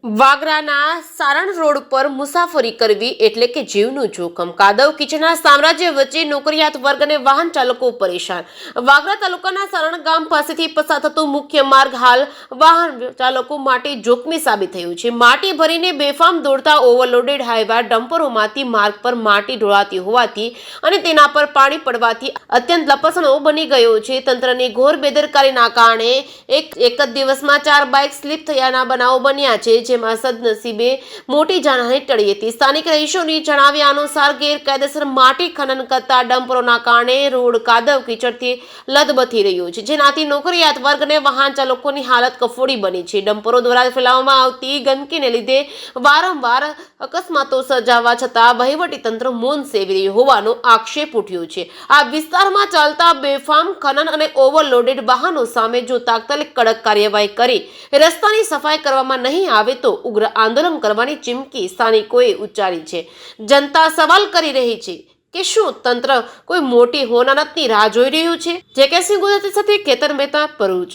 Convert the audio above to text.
વાગરાના સારણ road પર મુસાફરી કરવી એટલે કે જીવનું જોખમ. કાદવ કીચડના સામ્રાજ્ય વચ્ચે નોકરિયાત વર્ગ અને વાહન ચાલકો પરેશાન. વાગરા તાલુકાના સારણ ગામ પાસેથી પસાર થતો મુખ્ય માર્ગ હાલ વાહન ચાલકો માટે જોખમી સાબિત થયું છે. માટી ભરીને બેફામ દોડતા ઓવરલોડેડ હાઈવા ડમ્પરોમાંથી માર્ગ પર માટી ઢોળાતી હોવાથી અને તેના પર પાણી પડવાથી અત્યંત લપસણો બની ગયો છે. તંત્રની ઘોર બેદરકારીના કારણે એક જ દિવસમાં 4 બાઇક સ્લીપ થયાના બનાવો બન્યા છે, જેમાં સદનસીબે મોટી જાનહાનિ ટળી હતી. સ્થાનિક રહીશોની જણાવ્યા અનુસાર ગેરકાયદેસર માટી ખનન કરતા ડમ્પરોના કારણે રોડ કાદવ કીચડથી લથબથી રહ્યો છે, જેનાથી નોકરિયાત વર્ગ અને વાહન ચાલકોની હાલત કફોડી બની છે. ડમ્પરો દ્વારા ફેલાવવામાં આવતી ગંદકીને લીધે વારંવાર અકસ્માતો સર્જાવા છતાં વહીવટીતંત્ર મૌન સેવી રહ્યું હોવાનો આક્ષેપ ઉઠ્યો છે. આ વિસ્તારમાં ચાલતા બેફામ ખનન અને ઓવરલોડેડ વાહનો સામે જો તાત્કાલિક કડક કાર્યવાહી કરી રસ્તાની સફાઈ કરવામાં નહીં આવે તો ઉગ્ર આંદોલન કરવાની ચીમકી સ્થાનિકોએ ઉચ્ચારી છે. જનતા સવાલ કરી રહી છે કે શું તંત્ર કોઈ મોટી હોનારતની રાહ જોઈ રહ્યું છે? જે કે સિંહ ગુજરાતી સાથે કેતન મહેતા, ભરૂચ.